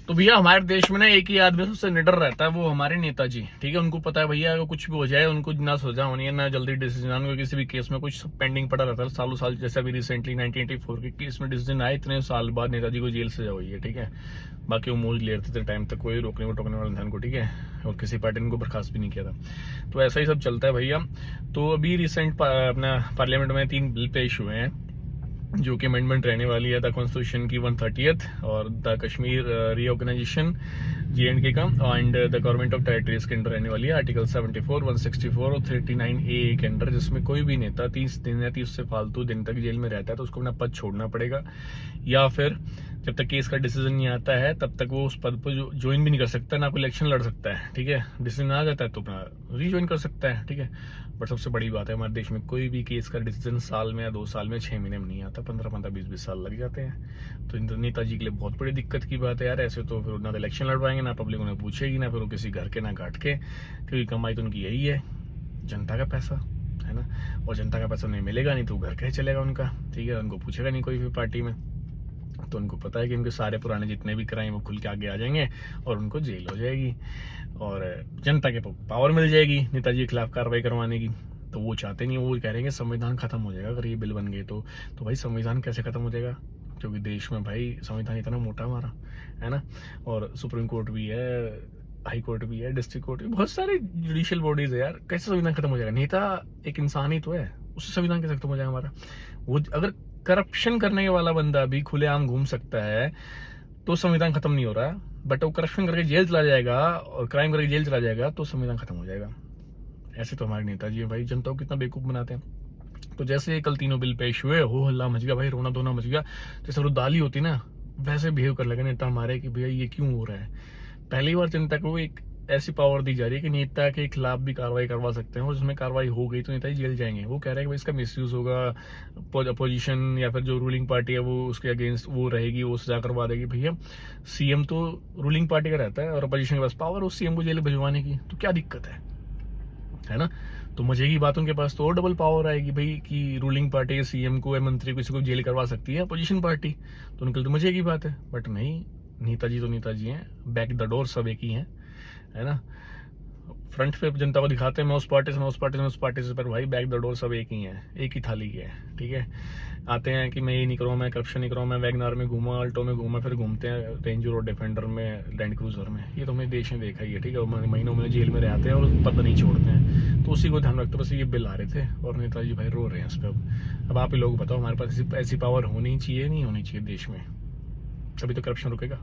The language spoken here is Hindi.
तो भैया हमारे देश में ना एक ही आदमी सबसे निडर रहता है, वो हमारे नेताजी। ठीक है, उनको पता है भैया अगर कुछ भी हो जाए उनको ना सजा होनी है ना जल्दी डिसीजन। उनको किसी भी केस में कुछ पेंडिंग पड़ा रहता है सालों साल, जैसे अभी रिसेंटली 1984 के केस में डिसीजन आए, इतने साल बाद नेताजी को जेल सजा हुई है। ठीक है, बाकी वो मोल ले थे टाइम तक, कोई रोकने टोकने वाला इंसान को। ठीक है, और किसी पार्टी ने उनको बर्खास्त भी नहीं किया था। तो ऐसा ही सब चलता है भैया। तो अभी रिसेंट अपना पार्लियामेंट में 3 बिल पेश हुए हैं जो कि अमेंडमेंट रहने वाली है द कॉन्स्टिट्यूशन की 130th और द कश्मीर रीऑर्गेनाइजेशन JNK का, and the government of territories के अंडर रहने वाली है आर्टिकल 74, 164 और 39A के अंडर, जिसमें कोई भी नेता 30 दिन या 30 से फालतू दिन तक जेल में रहता है तो उसको अपना पद छोड़ना पड़ेगा, या फिर जब तक केस का डिसीजन नहीं आता है तब तक वो उस पद पर ज्वाइन भी नहीं कर सकता, ना कोई इलेक्शन लड़ सकता है। ठीक है, डिसीजन आ जाता है तो अपना रीज्वाइन कर सकता है। ठीक है, बट सबसे बड़ी बात है हमारे देश में कोई भी केस का डिसीजन साल में या 2 साल में 6 महीने में नहीं आता, 15-15, 20-20 साल लग जाते हैं। तो नेताजी के लिए बहुत बड़ी दिक्कत की बात है यार। ऐसे तो फिर ना तो इलेक्शन लड़ पाएंगे, ना पब्लिक उन्हें पूछेगी, ना फिर वो किसी घर के ना घाट के, क्योंकि कमाई तो उनकी यही है, जनता का पैसा है ना। और जनता का पैसा उन्हें मिलेगा नहीं तो घर कैसे चलेगा उनका। ठीक है, उनको पूछेगा नहीं कोई भी पार्टी में, तो उनको पता है कि उनके सारे पुराने जितने भी क्राइम वो खुल के आगे आ जाएंगे और उनको जेल हो जाएगी और जनता के पावर मिल जाएगी नेताजी के खिलाफ कार्रवाई करवाने की। तो वो चाहते नहीं, वो कह रहे हैं कि संविधान खत्म हो जाएगा अगर ये बिल बन गए तो भाई संविधान कैसे खत्म हो जाएगा, क्योंकि देश में भाई संविधान इतना मोटा हमारा है ना, और सुप्रीम कोर्ट भी है, हाई कोर्ट भी है, डिस्ट्रिक्ट कोर्ट भी, बहुत सारी जुडिशियल बॉडीज है यार। कैसे संविधान खत्म हो जाएगा? नेता एक इंसान ही तो है, उससे संविधान कैसे खत्म हो जाएगा हमारा? वो अगर करप्शन करने वाला बंदा भी खुलेआम घूम सकता है तो संविधान खत्म नहीं हो रहा, बट वो करप्शन करके जेल चला जाएगा और क्राइम करके जेल चला जाएगा तो संविधान खत्म हो जाएगा। ऐसे तो हमारे नेताजी है भाई, जनता को कितना बेवकूफ बनाते हैं। तो जैसे कल तीनों बिल पेश हुए, हो हल्ला मच गया भाई, रोना धोना मच गया। जैसे रुदाली होती ना वैसे बिहेव कर लगे नेता हमारे कि भैया ये क्यों हो रहा है। पहली बार जनता को एक ऐसी पावर दी जा रही है कि नेता के खिलाफ भी कार्रवाई करवा सकते हैं, और जिसमें कार्रवाई हो गई तो नेता ही जेल जाएंगे। वो कह रहे हैं कि भाई इसका मिसयूज होगा, अपोजिशन या फिर जो रूलिंग पार्टी है वो उसके अगेंस्ट वो रहेगी, वो सजा करवा देगी। भैया सीएम तो रूलिंग पार्टी का रहता है और अपोजिशन के पास पावर उस सीएम को जेल भिजवाने की, तो क्या दिक्कत है ना। तो मजे की बात उनके पास तो और डबल पावर आएगी भाई कि रूलिंग पार्टी सीएम को या मंत्री को किसी को जेल करवा सकती है अपोजिशन पार्टी, तो उनके लिए तो मजे की बात है। बट नहीं, नेताजी तो नेताजी हैं, बैक द डोर सब एक ही हैं, है ना। फ्रंट पे जनता को दिखाते हैं मैं उस पार्टी से, मैं उस पार्टी से, मैं उस पार्टी से, पर भाई बैक द डोर सब एक ही है, एक ही थाली के है। ठीक है, आते हैं कि मैं ये नहीं करूँ, मैं करप्शन नहीं करूँ, मैं वैगनार में घूमा, अल्टो में घूमा, फिर घूमते हैं रेंज रोड डिफेंडर में, लैंड क्रूजर में। ये तो हमने देश में देखा ही है। ठीक है, महीनों में जेल में रहते हैं और पद नहीं छोड़ते हैं, तो उसी को ध्यान रखते बस ये बिल आ रहे थे और नेताजी भाई रो रहे हैं इस पर। अब आप ही लोग बताओ, हमारे पास ऐसी पावर होनी चाहिए नहीं होनी चाहिए देश में, तभी तो करप्शन रुकेगा।